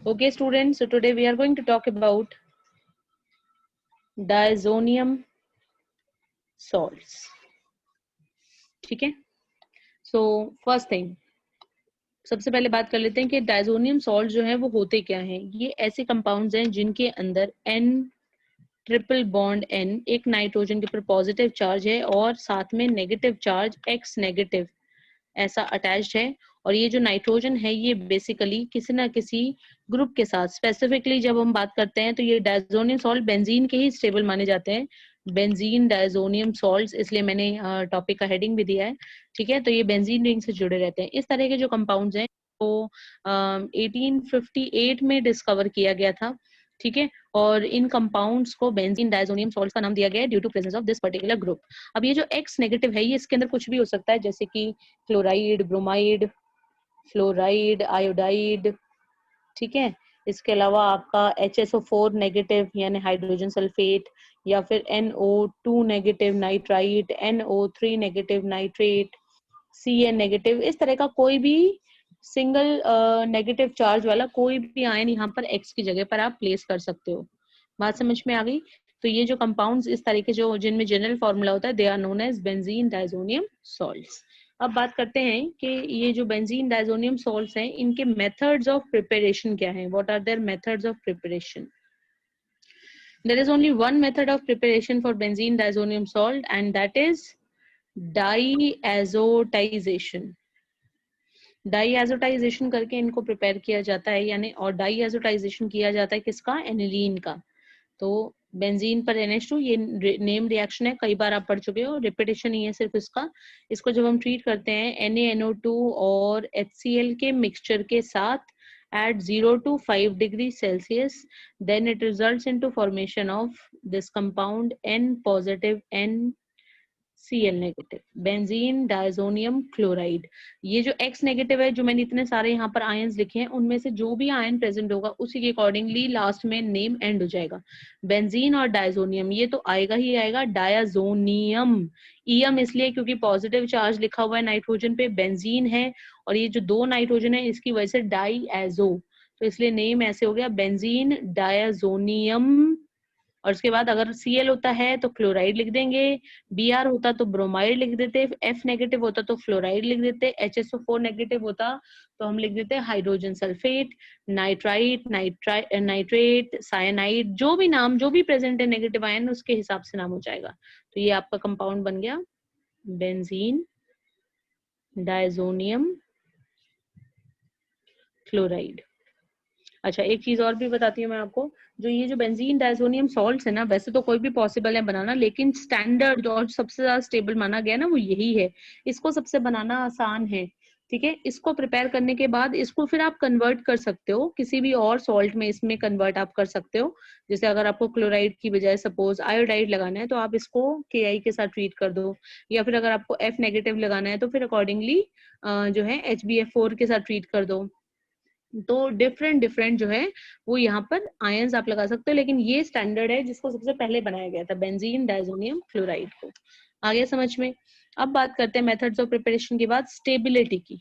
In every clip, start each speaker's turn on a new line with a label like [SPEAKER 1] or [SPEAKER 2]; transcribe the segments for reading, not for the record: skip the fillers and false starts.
[SPEAKER 1] Okay, students, so today we are going to talk about diazonium salts. ठीक है, so first thing, सबसे पहले बात कर लेते हैं कि डायजोनियम सॉल्ट जो है वो होते क्या हैं। ये ऐसे कंपाउंड्स हैं जिनके अंदर N ट्रिपल बॉन्ड N एक नाइट्रोजन के ऊपर पॉजिटिव चार्ज है और साथ में नेगेटिव चार्ज X नेगेटिव ऐसा अटैच्ड है। और ये जो नाइट्रोजन है ये बेसिकली किसी ना किसी ग्रुप के साथ, स्पेसिफिकली जब हम बात करते हैं तो ये डायजोनियम सॉल्ट बेंजीन के ही स्टेबल माने जाते हैं, बेंजीन डायजोनियम सॉल्ट्स, इसलिए मैंने टॉपिक का हेडिंग भी दिया है। ठीक है, तो ये बेंजीन रिंग से जुड़े रहते हैं। इस तरह के जो कंपाउंड्स हैं वो 1858 में डिस्कवर किया गया था। ठीक है, और इन कंपाउंड्स को बेंजीन डायजोनियम सॉल्ट्स का नाम दिया गया है due to presence of this particular group. अब ये जो X नेगेटिव है ये इसके अंदर कुछ भी हो सकता है, जैसे कि क्लोराइड, ब्रोमाइड, फ्लोराइड, आयोडाइड। ठीक है, इसके अलावा आपका HSO4 नेगेटिव यानी हाइड्रोजन सल्फेट, या फिर NO2 negative nitrite, NO3 negative nitrate, Cn negative. इस तरह का कोई भी सिंगल नेगेटिव चार्ज वाला कोई भी आयन यहाँ पर X की जगह पर आप प्लेस कर सकते हो। बात समझ में आ गई? तो ये जो कंपाउंड्स इस तरीके जो जिनमें जनरल फॉर्मूला होता है, they are known as benzene diazonium salts. अब बात करते हैं कि ये जो बेंजीन डायजोनियम सॉल्ट्स हैं इनके मेथड्स ऑफ प्रिपरेशन क्या हैं, what are their methods of preparation. There is only one method of preparation for benzene diazonium salt and that is diazotization. डाईएजोटाइजेशन करके इनको प्रिपेयर किया जाता है, यानी और डाईएजोटाइजेशन किया जाता है किसका, एनिलीन का। तो बेंजीन पर NH2, ये नेम रिएक्शन है, कई बार आप पढ़ चुके हो, रिपीटेशन ही है सिर्फ इसका। इसको जब हम ट्रीट करते हैं NaNO2 और HCl के मिक्सचर के साथ at 0 to 5 degree Celsius, then it results into formation of this compound N positive NCl negative, benzene diazonium chloride. ये जो X नेगेटिव है, जो मैंने इतने सारे यहाँ पर आयंस लिखे हैं, उनमें से जो भी आयन प्रेजेंट होगा उसी के अकॉर्डिंगली लास्ट में नेम एंड हो जाएगा। बेंजीन और डायजोनियम ये तो आएगा ही आएगा। डायजोनियम ईएम इसलिए क्योंकि पॉजिटिव चार्ज लिखा हुआ है नाइट्रोजन पे, बेंजीन है और ये जो दो नाइट्रोजन है इसकी वजह से डाईएजो, तो इसलिए नेम ऐसे हो गया बेंजीन डायजोनियम। और उसके बाद अगर Cl होता है तो क्लोराइड लिख देंगे, Br होता तो ब्रोमाइड लिख देते, F नेगेटिव होता तो फ्लोराइड लिख देते, HSO4 नेगेटिव होता तो हम लिख देते hydrogen sulphate, nitrite, nitrate, cyanide, जो भी नाम जो भी प्रेजेंट है नेगेटिव आयन उसके हिसाब से नाम हो जाएगा। तो ये आपका कंपाउंड बन गया बेंजीन डायजोनियम क्लोराइड। अच्छा, एक चीज और भी बताती हूँ मैं आपको, जो ये जो बेंजीन डायजोनियम सॉल्ट्स है ना, वैसे तो कोई भी पॉसिबल है बनाना, लेकिन स्टैंडर्ड और सबसे ज्यादा स्टेबल माना गया ना वो यही है। इसको सबसे बनाना आसान है। ठीक है, इसको प्रिपेयर करने के बाद इसको फिर आप कन्वर्ट कर सकते हो किसी भी और सॉल्ट में, इसमें कन्वर्ट आप कर सकते हो। जैसे अगर आपको क्लोराइड की बजाय सपोज आयोडाइड लगाना है तो आप इसको Ki के साथ ट्रीट कर दो, या फिर अगर आपको F नेगेटिव लगाना है तो फिर अकॉर्डिंगली जो है HbF4 के साथ ट्रीट कर दो। तो डिफरेंट जो है वो यहाँ पर आयंस आप लगा सकते हो, लेकिन ये स्टैंडर्ड है जिसको सबसे पहले बनाया गया था, बेंजीन डायजोनियम क्लोराइड को। आ गया समझ में? अब बात करते हैं मेथड्स ऑफ प्रिपरेशन के बाद स्टेबिलिटी की।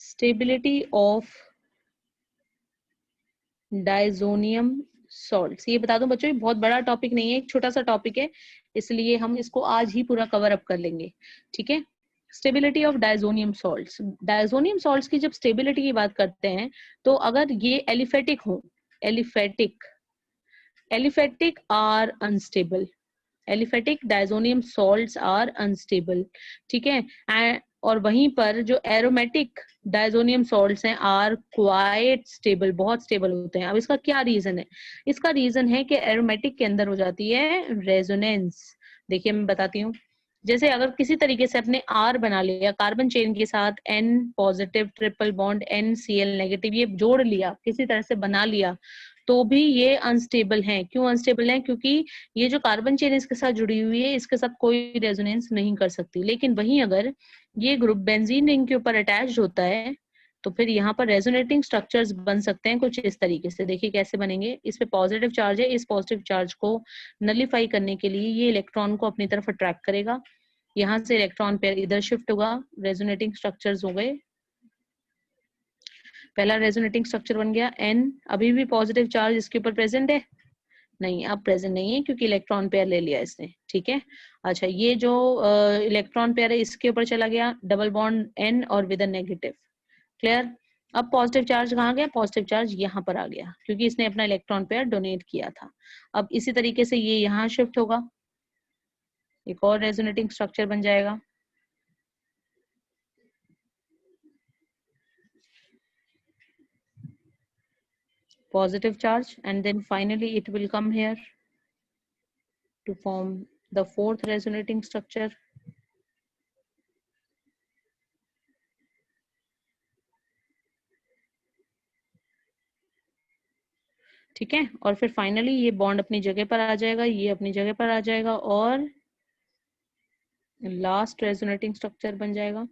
[SPEAKER 1] स्टेबिलिटी ऑफ डायजोनियम सॉल्ट्स, ये बता दूं बच्चों, ये बहुत बड़ा टॉपिक नहीं है, एक छोटा सा टॉपिक है, इसलिए हम इसको आज ही पूरा कवर अप कर लेंगे। ठीक है, stability of diazonium salts. Diazonium salts की जब स्टेबिलिटी की बात करते हैं तो अगर ये एलिफेटिक हो, aliphatic are unstable, aliphatic diazonium salts are unstable. ठीक है, और वहीं पर जो एरोमेटिक डायजोनियम सॉल्ट्स हैं आर क्वाइट स्टेबल, बहुत स्टेबल होते हैं। अब इसका क्या रीजन है? इसका रीजन है कि एरोमेटिक के अंदर हो जाती है रेजोनेंस। देखिए मैं बताती हूँ, जैसे अगर किसी तरीके से अपने R बना लिया कार्बन चेन के साथ, N positive triple bond NCl negative, ये जोड़ लिया किसी तरह से बना लिया, तो भी ये अनस्टेबल हैं। क्यों अनस्टेबल हैं? क्योंकि ये जो कार्बन चेन इसके साथ जुड़ी हुई है इसके साथ कोई रेजोनेंस नहीं कर सकती। लेकिन वहीं अगर ये ग्रुप बेंजीन रिंग के ऊपर अटैच्ड होता है तो फिर यहाँ पर रेजोनेटिंग स्ट्रक्चर्स बन सकते हैं कुछ इस तरीके से। देखिए कैसे बनेंगे। इस पे पॉजिटिव चार्ज है, इस पॉजिटिव चार्ज को नलिफाई करने के लिए ये इलेक्ट्रॉन को अपनी तरफ अट्रैक्ट करेगा, यहाँ से इलेक्ट्रॉन पेयर इधर शिफ्ट होगा, रेजोनेटिंग स्ट्रक्चर्स हो गए। पहला रेजोनेटिंग स्ट्रक्चर बन गया N, अभी भी पॉजिटिव चार्ज इसके ऊपर प्रेजेंट है नहीं, अब प्रेजेंट नहीं है क्योंकि इलेक्ट्रॉन पेयर ले लिया इसने, ठीक है। अच्छा, ये जो इलेक्ट्रॉन पेयर है इसके ऊपर चला गया डबल बॉन्ड N और विद अ नेगेटिव, क्लियर। अब पॉजिटिव चार्ज कहाँ गया, पॉजिटिव चार्ज यहाँ पर आ गया क्योंकि इसने अपना इलेक्ट्रॉन पेयर डोनेट किया था। अब इसी तरीके से ये यहाँ शिफ्ट होगा, एक और रेजोनेटिंग स्ट्रक्चर बन जाएगा। Positive charge, and then finally it will come here to form the fourth resonating structure. ठीक है, और फिर फाइनली ये बॉन्ड अपनी जगह पर आ जाएगा, ये अपनी जगह पर आ जाएगा और लास्ट रेजोनेटिंग स्ट्रक्चर बन जाएगा।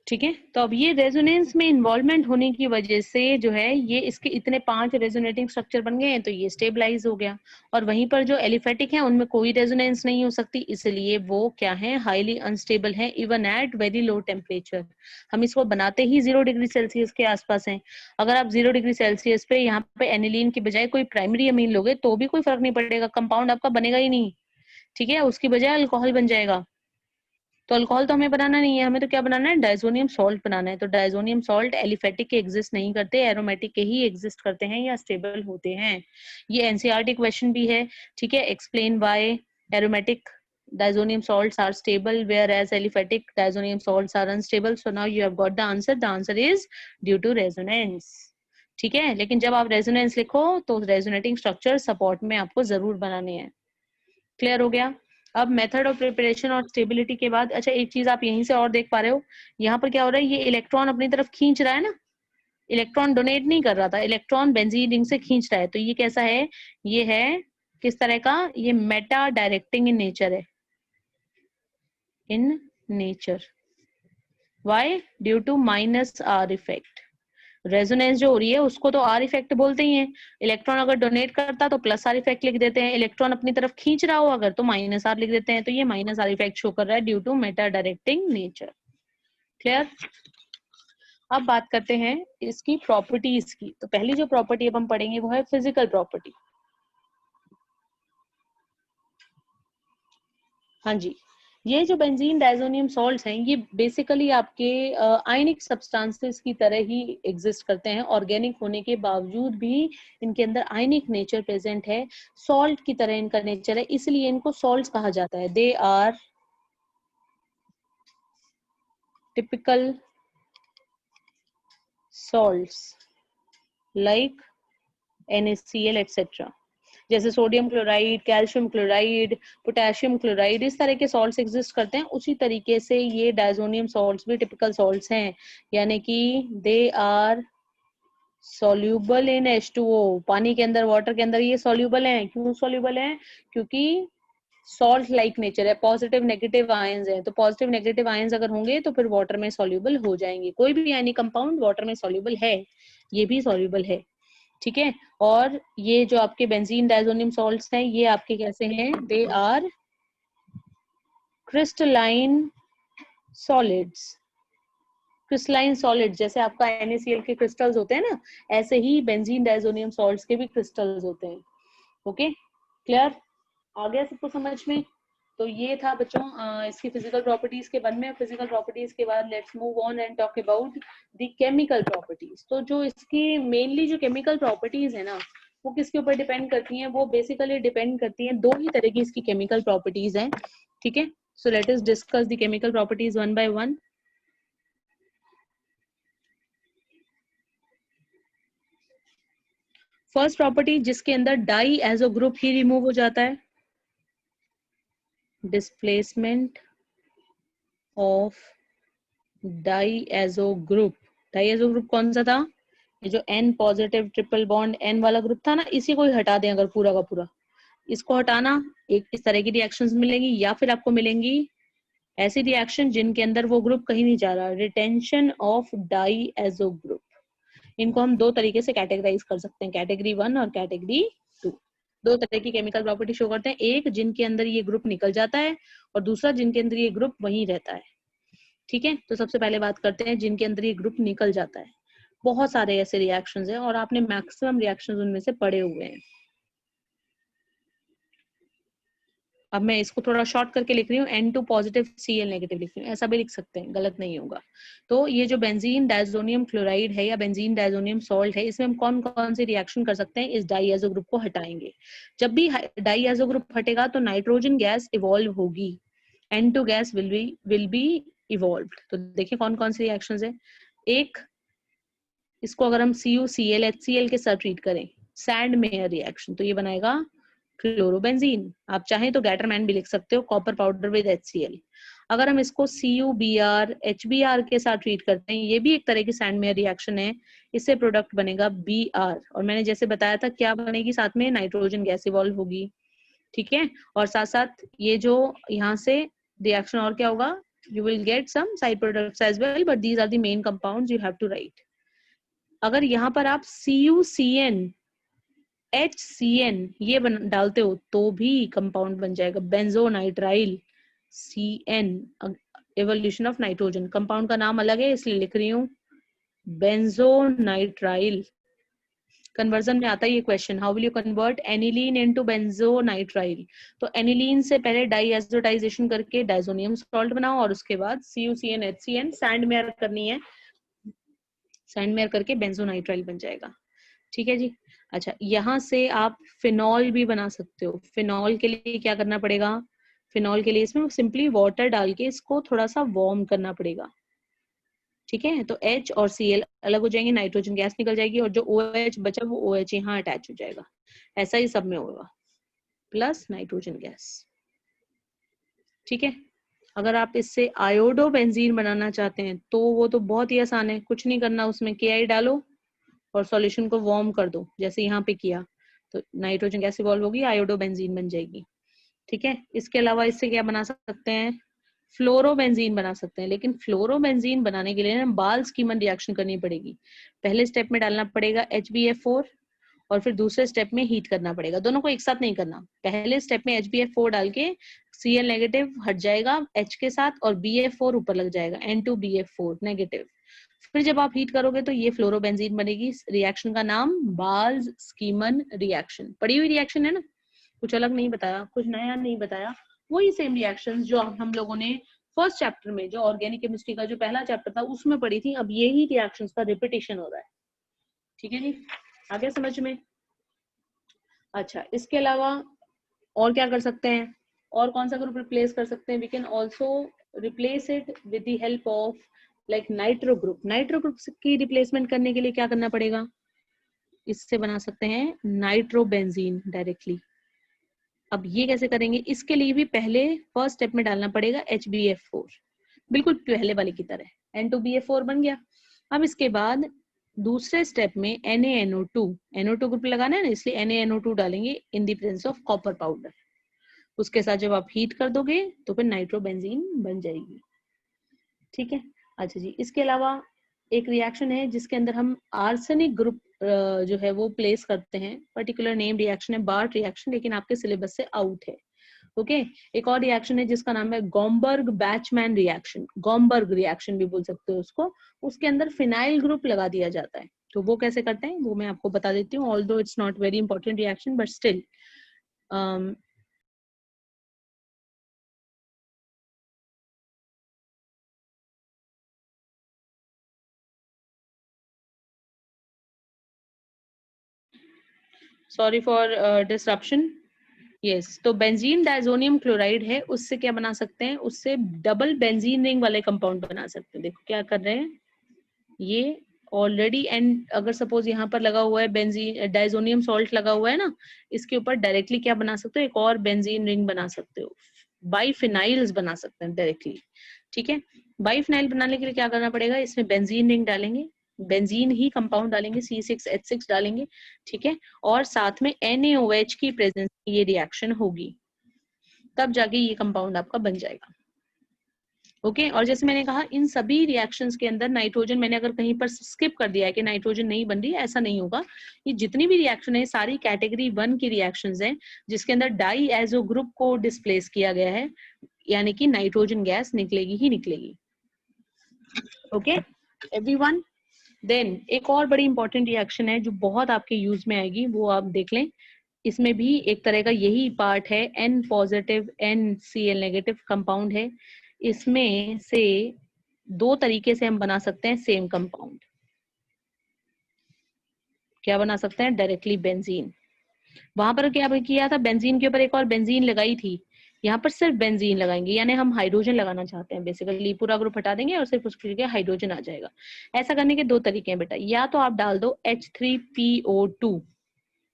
[SPEAKER 1] ठीक है, तो अब ये रेजोनेंस में इन्वॉल्वमेंट होने की वजह से जो है ये इसके इतने 5 रेजोनेटिंग स्ट्रक्चर बन गए हैं, तो ये स्टेबलाइज हो गया। और वहीं पर जो एलिफेटिक है उनमें कोई रेजोनेंस नहीं हो सकती, इसलिए वो क्या है, हाईली अनस्टेबल है even at very low temperature. हम इसको बनाते ही 0 डिग्री सेल्सियस के आसपास है। अगर आप 0 डिग्री सेल्सियस पे यहाँ पे एनिलीन की बजाय कोई प्राइमरी अमीन लोगे तो भी कोई फर्क नहीं पड़ेगा, कंपाउंड आपका बनेगा ही नहीं, ठीक है, उसकी बजाय अल्कोहल बन जाएगा। तो अल्कोहल तो हमें बनाना नहीं है, हमें तो क्या बनाना है, डायजोनियम सॉल्ट बनाना है। तो डायजोनियम सॉल्ट एलिफेटिक के एग्जिस्ट नहीं करते, एरोमेटिक के ही एग्जिस्ट करते हैं या स्टेबल होते हैं। ये एनसीईआरटी क्वेश्चन भी है, ठीक है। Explain why aromatic diazonium salts are stable whereas aliphatic diazonium salts are unstable. So now you have got the answer. The answer is due to resonance. ठीक है, लेकिन जब आप रेजोनेंस लिखो तो रेजोनेटिंग स्ट्रक्चर सपोर्ट में आपको जरूर बनाने हैं। क्लियर हो गया। अब मेथड ऑफ प्रिपरेशन और स्टेबिलिटी के बाद, अच्छा एक चीज आप यहीं से और देख पा रहे हो, यहाँ पर क्या हो रहा है, ये इलेक्ट्रॉन अपनी तरफ खींच रहा है ना, इलेक्ट्रॉन डोनेट नहीं कर रहा था, इलेक्ट्रॉन बेंजीन रिंग से खींच रहा है। तो ये कैसा है, ये है किस तरह का, ये मेटा डायरेक्टिंग इन नेचर है, in nature. Why, due to minus R effect. Resonance जो हो रही है उसको तो आर इफेक्ट बोलते ही हैं। इलेक्ट्रॉन अगर डोनेट करता तो प्लस आर इफेक्ट लिख देते हैं, इलेक्ट्रॉन अपनी तरफ खींच रहा हो अगर तो माइनस आर लिख देते हैं। तो ये माइनस आर इफेक्ट शो कर रहा है due to meta directing nature. Clear. अब बात करते हैं इसकी प्रॉपर्टीज की। तो पहली जो प्रॉपर्टी अब हम पढ़ेंगे वो है फिजिकल प्रॉपर्टी। हाँ जी, ये जो बेंजीन डायजोनियम सॉल्ट्स हैं ये बेसिकली आपके आयनिक सब्सटेंसेस की तरह ही एग्जिस्ट करते हैं। ऑर्गेनिक होने के बावजूद भी इनके अंदर आयनिक नेचर प्रेजेंट है, सॉल्ट की तरह इनका नेचर है, इसलिए इनको सॉल्ट्स कहा जाता है। They are typical salts like NaCl etcetera. जैसे sodium chloride, calcium chloride, potassium chloride, इस तरह के सॉल्ट्स एग्जिस्ट करते हैं, उसी तरीके से ये डायजोनियम सॉल्ट्स भी टिपिकल सॉल्ट्स हैं, यानी कि they are soluble in H2O। पानी के अंदर, वाटर के अंदर ये सॉल्यूबल हैं। क्यों सॉल्यूबल हैं, क्योंकि सॉल्ट लाइक नेचर है, पॉजिटिव नेगेटिव आयंस है। तो पॉजिटिव नेगेटिव आयंस अगर होंगे तो फिर वाटर में सॉल्यूबल हो जाएंगे। कोई भी आयनिक कंपाउंड वाटर में सॉल्यूबल है, ये भी सॉल्यूबल है, ठीक है। और ये जो आपके बेंजीन डायजोनियम सॉल्ट्स हैं ये आपके कैसे हैं, they are crystalline solids. Crystalline solid, जैसे आपका NaCl के क्रिस्टल्स होते हैं ना, ऐसे ही बेंजीन डायजोनियम सॉल्ट्स के भी क्रिस्टल्स होते हैं। ओके, क्लियर, आ गया सबको समझ में। तो ये था बच्चों इसकी फिजिकल प्रॉपर्टीज के बारे में। फिजिकल प्रॉपर्टीज के बाद let's move on and talk about the chemical properties. तो जो इसकी मेनली जो केमिकल प्रॉपर्टीज है ना, वो किसके ऊपर डिपेंड करती हैं, वो बेसिकली डिपेंड करती हैं, दो ही तरह की इसकी केमिकल प्रॉपर्टीज हैं, ठीक है। So let us discuss the chemical properties one by one. First property जिसके अंदर डाई एजो ग्रुप ही रिमूव हो जाता है, डिस्प्लेसमेंट ऑफ डाईएजो ग्रुप। डाईएजो ग्रुप कौन सा था, ये जो N positive triple bond N वाला ग्रुप था ना, इसी को ही हटा दें अगर पूरा का पूरा, इसको हटाना, एक इस तरह की रिएक्शंस मिलेंगी, या फिर आपको मिलेंगी ऐसी रिएक्शन जिनके अंदर वो ग्रुप कहीं नहीं जा रहा, रिटेंशन ऑफ डाईएजो ग्रुप। इनको हम दो तरीके से कैटेगराइज कर सकते हैं, कैटेगरी 1 और कैटेगरी 2। दो तरह की केमिकल प्रॉपर्टी शो करते हैं, एक जिनके अंदर ये ग्रुप निकल जाता है और दूसरा जिनके अंदर ये ग्रुप वहीं रहता है। ठीक है, तो सबसे पहले बात करते हैं जिनके अंदर ये ग्रुप निकल जाता है। बहुत सारे ऐसे रिएक्शंस हैं और आपने मैक्सिमम रिएक्शंस उनमें से पढ़े हुए हैं। अब मैं इसको थोड़ा शॉर्ट करके लिख रही हूँ, N2 पॉजिटिव Cl नेगेटिव लिख रही हूँ, ऐसा भी लिख सकते हैं, गलत नहीं होगा। तो ये जो बेंजीन डायजोनियम क्लोराइड है या बेंजीन डायजोनियम सॉल्ट है, इसमें हम कौन कौन से रिएक्शन कर सकते हैं? इस डाइएजो ग्रुप को हटाएंगे। जब भी डाइएजो ग्रुप हटेगा तो नाइट्रोजन गैस इवॉल्व होगी, N2 gas will be evolve. तो देखिए कौन कौन से रिएक्शंस है। एक, इसको अगर हम CuCl HCl के साथ ट्रीट करें, सैंड मेयर रिएक्शन, तो ये बनाएगा क्लोरोबेंजीन। आप चाहें तो गैटरमैन भी लिख सकते हो, कॉपर पाउडर विद HCl। अगर हम इसको CuBr HBr के साथ ट्रीट करते हैं, ये भी एक तरह की सैंड मेयर रिएक्शन है, इससे प्रोडक्ट बनेगा Br। और मैंने जैसे बताया था क्या बनेगी, साथ में नाइट्रोजन गैस इवॉल्व होगी। ठीक है, और साथ साथ ये जो यहाँ से रिएक्शन और क्या होगा, you will get some side products as well, but these are the main compounds you have to write. अगर यहाँ पर आप CuCN HCN ये डालते हो तो भी कंपाउंड बन जाएगा बेंजोनाइट्राइल CN, evolution of nitrogen. Compound का नाम अलग है इसलिए लिख रही हूँ बेंजोनाइट्राइल। कन्वर्जन में आता है ये question, how will you convert aniline into benzonitrile. तो एनिलीन से पहले डाइएजोटाइजेशन करके डाइजोनियम सॉल्ट बनाओ और उसके बाद CuCN HCN सैंड मेयर करनी है, सैंड मेयर करके बेंजोनाइट्राइल बन जाएगा। ठीक है जी। अच्छा, यहाँ से आप फिनॉल भी बना सकते हो। फिनॉल के लिए क्या करना पड़ेगा, फिनॉल के लिए इसमें सिंपली वाटर डाल के इसको थोड़ा सा वार्म करना पड़ेगा। ठीक है, तो H और Cl अलग हो जाएंगे, नाइट्रोजन गैस निकल जाएगी और जो OH बचा वो OH यहाँ अटैच हो जाएगा। ऐसा ही सब में होगा, प्लस नाइट्रोजन गैस। ठीक है, अगर आप इससे आयोडो बेंजीन बनाना चाहते हैं तो वो तो बहुत ही आसान है, कुछ नहीं करना, उसमें KI डालो और सॉल्यूशन को वार्म कर दो जैसे यहाँ पे किया, तो नाइट्रोजन गैस इवॉल्व होगी, आयोडो बेंजीन बन जाएगी। ठीक है, इसके अलावा इससे क्या बना सकते हैं, फ्लोरोबेंजीन बना सकते हैं। लेकिन फ्लोरोबेंजीन बनाने के लिए ना बाल स्कीमन रिएक्शन करनी पड़ेगी। पहले स्टेप में डालना पड़ेगा HBF4 और फिर दूसरे स्टेप में हीट करना पड़ेगा। दोनों को एक साथ नहीं करना, पहले स्टेप में HBF4 डाल के Cl नेगेटिव हट जाएगा H के साथ और BF4 ऊपर लग जाएगा, N2BF4 नेगेटिव। फिर जब आप हीट करोगे तो ये फ्लोरोबेंजीन बनेगी। रिएक्शन का नाम बाल्स स्कीमन रिएक्शन। पड़ी हुई रिएक्शन है ना, कुछ अलग नहीं बताया, कुछ नया नहीं बताया, वही सेम रिएक्शंस जो हम लोगों ने फर्स्ट चैप्टर में, जो ऑर्गेनिक केमिस्ट्री का जो पहला चैप्टर था उसमें पढ़ी थी, अब यही रिएक्शंस का रिपीटेशन हो रहा है। ठीक है जी, आगे समझ में। अच्छा, इसके अलावा और क्या कर सकते हैं, और कौन सा ग्रुप रिप्लेस कर सकते हैं, we can also replace it with the help of like nitro group. Nitro group की रिप्लेसमेंट करने के लिए क्या करना पड़ेगा, इससे बना सकते हैं नाइट्रोबेंजीन डायरेक्टली। अब ये कैसे करेंगे, इसके लिए भी पहले फर्स्ट स्टेप में डालना पड़ेगा HBF4, बिल्कुल पहले वाले की तरह N2BF4 बन गया। अब इसके बाद दूसरे स्टेप में NaNO2 ग्रुप लगाना है ना, इसलिए NaNO2 डालेंगे in the presence of copper powder. उसके साथ जब आप हीट कर दोगे तो फिर नाइट्रोबेंजीन बन जाएगी। ठीक है, अच्छा जी, इसके अलावा एक रिएक्शन है जिसके अंदर हम आर्सेनिक ग्रुप जो है वो प्लेस करते हैं, पर्टिकुलर नेम रिएक्शन है बार्ट रिएक्शन, लेकिन आपके सिलेबस से आउट है। ओके, एक और रिएक्शन है जिसका नाम है गॉम्बर्ग बैचमैन रिएक्शन, गॉम्बर्ग रिएक्शन भी बोल सकते हो उसको। उसके अंदर फिनाइल ग्रुप लगा दिया जाता है, तो वो कैसे करते हैं वो मैं आपको बता देती हूँ, although it's not very important reaction but still. Sorry for disruption. Yes, तो बेंजीन डायजोनियम क्लोराइड है, उससे क्या बना सकते हैं, उससे डबल बेंजीन रिंग वाले कंपाउंड बना सकते हैं। देखो क्या कर रहे हैं, ये ऑलरेडी एंड अगर सपोज यहाँ पर लगा हुआ है बेंजीन डायजोनियम सॉल्ट लगा हुआ है ना, इसके ऊपर डायरेक्टली क्या बना सकते हो, एक और बेंजीन रिंग बना सकते हो, बाइफिनाइल्स बना सकते हैं डायरेक्टली। ठीक है, बाइफिनाइल बनाने के लिए क्या करना पड़ेगा, इसमें बेंजीन रिंग डालेंगे, बेंजीन ही कंपाउंड डालेंगे, C6H6 डालेंगे। ठीक है, और साथ में NaOH की प्रेजेंस ये रिएक्शन होगी, तब जाके ये कंपाउंड आपका बन जाएगा। ओके और जैसे मैंने कहा इन सभी रिएक्शंस के अंदर नाइट्रोजन मैंने अगर कहीं पर स्किप कर दिया है कि नाइट्रोजन नहीं बन रही है, ऐसा नहीं होगा। ये जितनी भी रिएक्शन है सारी कैटेगरी 1 की रिएक्शंस हैं जिसके अंदर डाई एजो ग्रुप को डिस्प्लेस किया गया है, यानी कि नाइट्रोजन गैस निकलेगी ही निकलेगी। ओके एवरीवन, देन एक और बड़ी इंपॉर्टेंट रिएक्शन है जो बहुत आपके यूज में आएगी, वो आप देख लें। इसमें भी एक तरह का यही पार्ट है, N positive NCl negative compound है। इसमें से दो तरीके से हम बना सकते हैं सेम कंपाउंड। क्या बना सकते हैं? Directly benzene. वहां पर क्या किया था, बेंजीन के ऊपर एक और बेंजीन लगाई थी, यहाँ पर सिर्फ बेंजीन लगाएंगे, यानी हम हाइड्रोजन लगाना चाहते हैं। बेसिकली पूरा ग्रुप हटा देंगे और सिर्फ उसकी जगह हाइड्रोजन आ जाएगा। ऐसा करने के दो तरीके हैं बेटा, या तो आप डाल दो H3PO2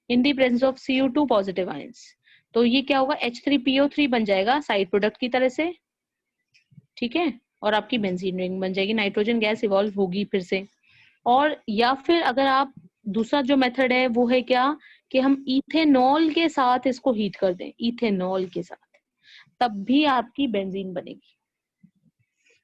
[SPEAKER 1] in the presence of CO2 positive ions, तो ये क्या होगा, H3PO3 बन जाएगा साइड प्रोडक्ट की तरह से, ठीक है, और आपकी बेंजीन रिंग बन जाएगी, नाइट्रोजन गैस इवॉल्व होगी फिर से। और या फिर अगर आप दूसरा जो मेथड है वो है क्या, कि हम इथेनॉल के साथ इसको हीट कर दें, इथेनॉल के साथ, तब भी आपकी बेंजीन बनेगी।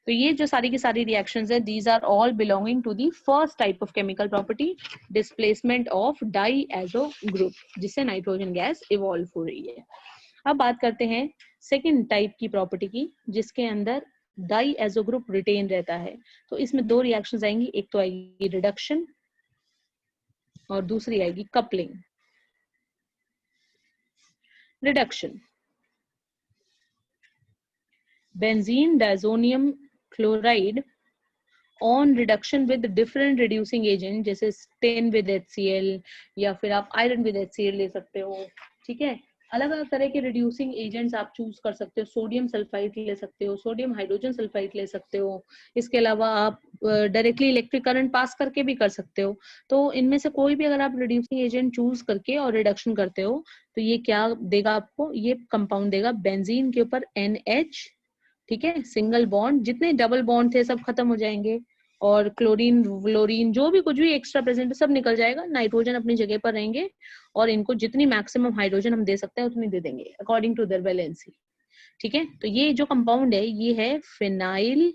[SPEAKER 1] तो ये जो सारी की सारी रिएक्शंस है, these are all belonging to the first type of chemical property, displacement of diazo group, जिससे नाइट्रोजन गैस इवॉल्व हो रही है। अब बात करते हैं सेकेंड टाइप की प्रॉपर्टी की, जिसके अंदर डाई एजो ग्रुप रिटेन रहता है। तो इसमें दो रिएक्शंस आएंगी, एक तो आएगी रिडक्शन और दूसरी आएगी coupling. Reduction, benzene diazonium chloride on reduction with different reducing agent, जैसे टेन विद HCl या फिर आप आयरन विद HCl ले सकते हो, ठीक है। अलग अलग तरह के रिड्यूसिंग एजेंट्स आप चूज कर सकते हो, सोडियम सल्फाइड ले सकते हो, सोडियम हाइड्रोजन सल्फाइड ले सकते हो। इसके अलावा आप डायरेक्टली इलेक्ट्रिक करंट पास करके भी कर सकते हो। तो इनमें से कोई भी अगर आप रिड्यूसिंग एजेंट चूज करके और रिडक्शन करते हो तो ये क्या देगा आपको, ये कंपाउंड देगा बेंजीन के ऊपर NH, ठीक है, सिंगल बॉन्ड, जितने डबल बॉन्ड थे सब खत्म हो जाएंगे, और क्लोरीन फ्लोरीन जो भी कुछ भी एक्स्ट्रा प्रेजेंट है सब निकल जाएगा, नाइट्रोजन अपनी जगह पर रहेंगे, और इनको जितनी मैक्सिमम हाइड्रोजन हम दे सकते हैं उतनी दे देंगे अकॉर्डिंग टू देयर वैलेंसी, ठीक है। तो ये जो कंपाउंड है ये है फिनाइल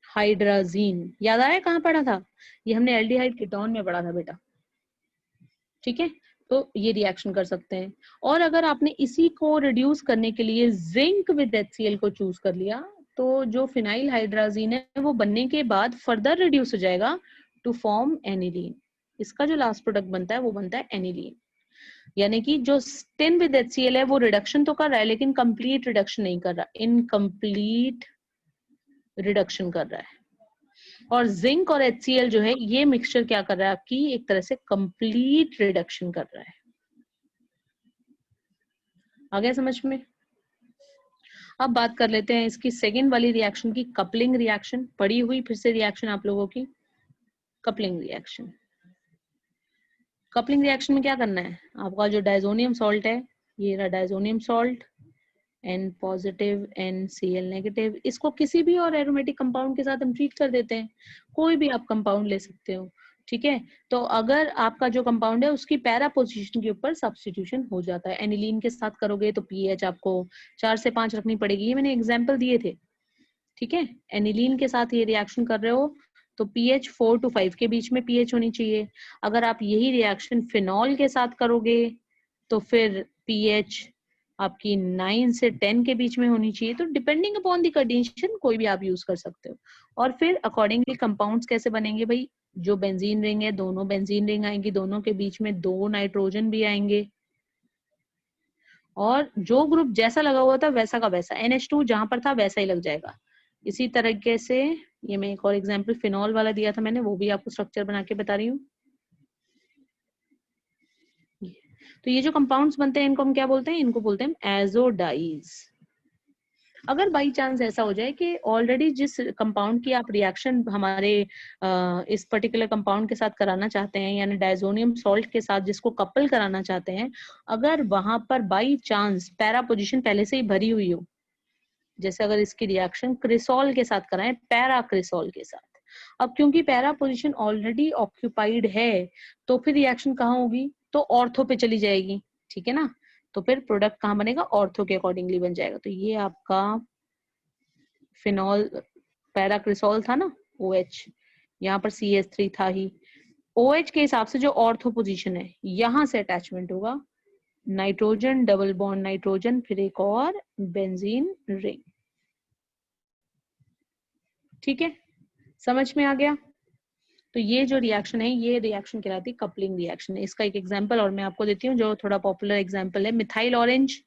[SPEAKER 1] हाइड्राजीन। याद आया कहाँ पढ़ा था? ये हमने एल्डिहाइड कीटोन में पढ़ा था बेटा, ठीक है। तो ये रिएक्शन कर सकते हैं। और अगर आपने इसी को रिड्यूस करने के लिए जिंक विद HCl को चूज कर लिया, तो जो फिनाइल हाइड्राजीन है वो बनने के बाद फर्दर रिड्यूस हो जाएगा टू फॉर्म एनिलीन। इसका जो लास्ट प्रोडक्ट बनता है वो बनता है एनिलीन। यानी कि जो टिन विद HCl है वो रिडक्शन तो कर रहा है लेकिन कंप्लीट रिडक्शन नहीं कर रहा, इनकम्प्लीट रिडक्शन कर रहा है। और जिंक और HCl जो है ये मिक्सचर क्या कर रहा है, आपकी एक तरह से कंप्लीट रिडक्शन कर रहा है। आ गया समझ में? अब बात कर लेते हैं इसकी सेकेंड वाली रिएक्शन की, कपलिंग रिएक्शन। पड़ी हुई फिर से रिएक्शन आप लोगों की, कपलिंग रिएक्शन। कपलिंग रिएक्शन में क्या करना है, आपका जो डायजोनियम सॉल्ट है, ये रहा diazonium salt, N positive NCl negative, इसको किसी भी और एरोमेटिक कंपाउंड के साथ हम ट्रीट कर देते हैं, कोई भी आप कंपाउंड ले सकते हो, ठीक है। तो अगर आपका जो कंपाउंड है उसकी पैरा पोजीशन के ऊपर सब्स्टिट्यूशन हो जाता है, एनिलीन के साथ करोगे तो pH आपको 4 से 5 रखनी पड़ेगी, ये मैंने एग्जाम्पल दिए थे, ठीक है। एनिलीन के साथ ये रिएक्शन कर रहे हो तो pH 4 to 5 के बीच में pH होनी चाहिए। अगर आप यही रिएक्शन फिनॉल के साथ करोगे तो फिर pH आपकी 9 से 10 के बीच में होनी चाहिए। तो डिपेंडिंग अपॉन द कंडीशन कोई भी आप यूज कर सकते हो। और फिर अकॉर्डिंगली कंपाउंड्स कैसे बनेंगे भाई, जो बेंजीन रिंग है दोनों बेंजीन रिंग आएंगी, दोनों के बीच में 2 नाइट्रोजन भी आएंगे, और जो ग्रुप जैसा लगा हुआ था वैसा का वैसा NH2 जहां पर था वैसा ही लग जाएगा। इसी तरीके से ये मैं एक और एग्जांपल फिनॉल वाला दिया था मैंने, वो भी आपको स्ट्रक्चर बना के बता रही हूँ। तो ये जो कंपाउंड्स बनते हैं इनको हम क्या बोलते हैं, इनको बोलते हैं एजोडाइज। अगर बाई चांस ऐसा हो जाए कि ऑलरेडी जिस कंपाउंड की आप रिएक्शन हमारे इस पर्टिकुलर कंपाउंड के साथ कराना चाहते हैं, यानी डायजोनियम सॉल्ट के साथ जिसको कपल कराना चाहते हैं, अगर वहां पर बाई चांस पैरा पोजीशन पहले से ही भरी हुई हो, जैसे अगर इसकी रिएक्शन क्रिसोल के साथ कराएं, पैरा क्रिसोल के साथ, अब क्योंकि पैरा पोजीशन ऑलरेडी ऑक्यूपाइड है तो फिर रिएक्शन कहाँ होगी, तो ऑर्थो पे चली जाएगी, ठीक है ना। तो फिर प्रोडक्ट कहाँ बनेगा, ऑर्थो के अकॉर्डिंगली बन जाएगा। तो ये आपका फिनॉल पैराक्रिसॉल था ना OH, यहाँ पर CH3 था ही। OH के हिसाब से जो ऑर्थो पोजीशन है, यहां से अटैचमेंट होगा नाइट्रोजन, डबल बॉन्ड नाइट्रोजन, फिर एक और बेंजीन रिंग। ठीक है, समझ में आ गया? तो ये जो रिएक्शन है, ये रिएक्शन कहलाती है कपलिंग रिएक्शन। इसका एक एग्जांपल और मैं आपको देती हूँ जो थोड़ा पॉपुलर एग्जांपल है, मिथाइल ऑरेंज।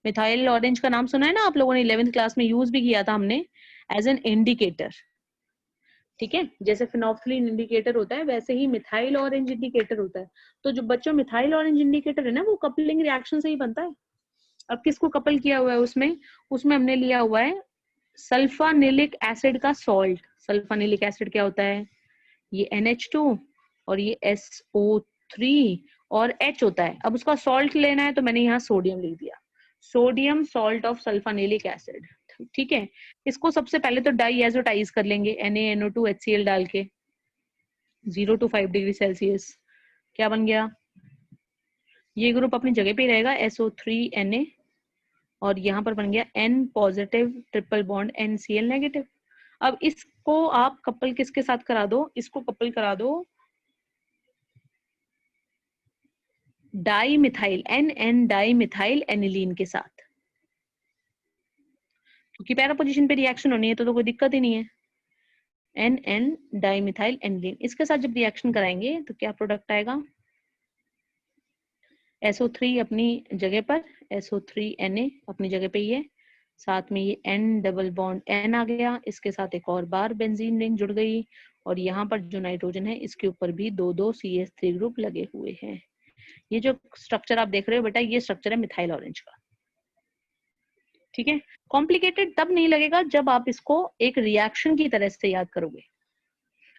[SPEAKER 1] मिथाइल ऑरेंज का नाम सुना है ना आप लोगों ने, 11th क्लास में यूज भी किया था हमने एज एन इंडिकेटर। ठीक है, जैसे फिनोल्फिन इंडिकेटर होता है वैसे ही मिथाइल ऑरेंज इंडिकेटर होता है। तो जो बच्चों मिथाइल ऑरेंज इंडिकेटर है ना, वो कपलिंग रिएक्शन से ही बनता है। अब किसको कपल किया हुआ है उसमें हमने लिया हुआ है सल्फानिलिक एसिड का सॉल्ट। सल्फानिलिक एसिड क्या होता है? ये NH2 और ये SO3 और H होता है। अब उसका सॉल्ट लेना है तो मैंने यहाँ सोडियम लिख दिया, sodium salt of sulphanilic acid. ठीक है, इसको सबसे पहले तो डाईएजोटाइज कर लेंगे NaNO2 HCl डाल के 0 to 5 डिग्री सेल्सियस। क्या बन गया? ये ग्रुप अपनी जगह पे रहेगा SO3Na, और यहाँ पर बन गया N positive triple bond NCl negative. अब इसको आप कपल किसके साथ करा दो? इसको कपल करा दो di methyl NN di methyl aniline के साथ, क्योंकि पैरा पोजीशन पे रिएक्शन होनी है तो कोई दिक्कत ही नहीं है। NN डाई मिथाइल एनिलीन, इसके साथ जब रिएक्शन कराएंगे तो क्या प्रोडक्ट आएगा? SO3 अपनी जगह पर, SO3Na अपनी जगह पे ही है, साथ में ये N डबल बॉन्ड N आ गया, इसके साथ एक और बार बेंजीन रिंग जुड़ गई, और यहाँ पर जो नाइट्रोजन है इसके ऊपर भी दो CH3 ग्रुप लगे हुए हैं। ये जो स्ट्रक्चर आप देख रहे हो बेटा, ये स्ट्रक्चर है मिथाइल ऑरेंज का। ठीक है, कॉम्प्लिकेटेड तब नहीं लगेगा जब आप इसको एक रिएक्शन की तरह से याद करोगे।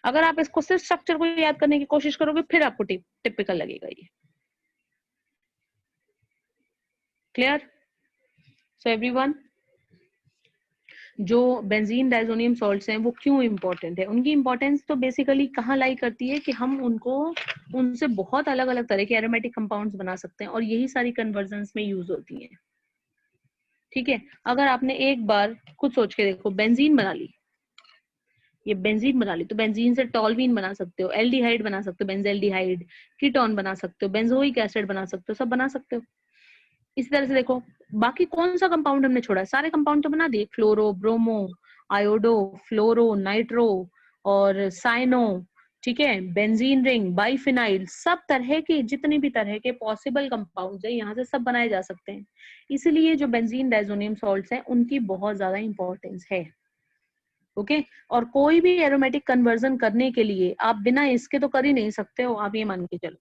[SPEAKER 1] अगर आप इसको सिर्फ स्ट्रक्चर को याद करने की कोशिश करोगे फिर आपको टिपिकल लगेगा ये। क्लियर? सो एवरीवन, जो बेंजीन डाइजोनियम सॉल्ट्स हैं वो क्यों इंपॉर्टेंट है? उनकी इंपॉर्टेंस तो बेसिकली कहाँ लाई करती है कि हम उनसे बहुत अलग अलग तरह के एरोमेटिक कंपाउंड्स बना सकते हैं, और यही सारी कन्वर्जन्स में यूज होती हैं। ठीक है, अगर आपने एक बार खुद सोच के देखो, बेंजीन बना ली, ये बेंजीन बना ली, तो बेंजीन से टॉल्वीन बना सकते हो, एल्डिहाइड बना सकते हो, बेंजेल्डिहाइड, कीटोन बना सकते हो, बेंजोइक एसिड बना सकते हो, सब बना सकते हो। इसी तरह से देखो बाकी कौन सा कंपाउंड हमने छोड़ा है? सारे कंपाउंड तो बना दिए, क्लोरो, ब्रोमो, आयोडो, फ्लोरो, नाइट्रो और साइनो। ठीक है, बेंजीन रिंग, बाइफिनाइल, सब तरह के जितने भी तरह के पॉसिबल कंपाउंड्स है यहाँ से सब बनाए जा सकते हैं। इसीलिए जो बेंजीन डाइजोनियम सॉल्ट्स हैं उनकी बहुत ज्यादा इंपॉर्टेंस है। ओके, और कोई भी एरोमेटिक कन्वर्जन करने के लिए आप बिना इसके तो कर ही नहीं सकते हो, आप ये मान के चलो।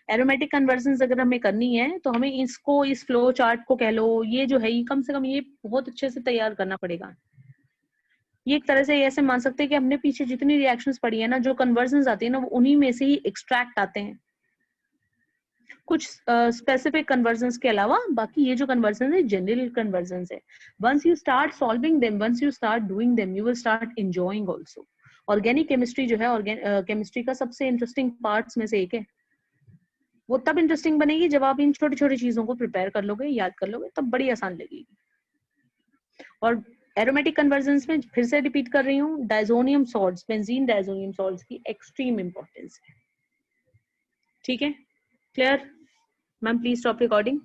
[SPEAKER 1] एरोमेटिक कन्वर्जन अगर हमें करनी है तो हमें इसको, इस फ्लो चार्ट को कह लो, ये जो है ये कम से कम ये बहुत अच्छे से तैयार करना पड़ेगा। ये एक तरह से ऐसे मान सकते हैं कि हमने पीछे जितनी रिएक्शंस पढ़ी है ना, जो कन्वर्जन आती है ना, वो उन्हीं में से ही एक्सट्रैक्ट आते हैं, कुछ स्पेसिफिक कन्वर्जन्स के अलावा। बाकी ये जो कन्वर्जन है जनरल कन्वर्जन है। Once you start solving them, once you start doing them, you will start enjoying also. Organic chemistry जो है, केमिस्ट्री का सबसे इंटरेस्टिंग पार्ट्स में से एक है। वो तब इंटरेस्टिंग बनेगी जब आप इन छोटी छोटी चीजों को प्रिपेयर कर लोगे, याद कर लोगे, तब बड़ी आसान लगेगी। और एरोमेटिक कन्वर्जन्स में फिर से रिपीट कर रही हूँ, diazonium salts, benzene diazonium salts की एक्सट्रीम इंपॉर्टेंस है। ठीक है, clear? Ma'am please stop recording.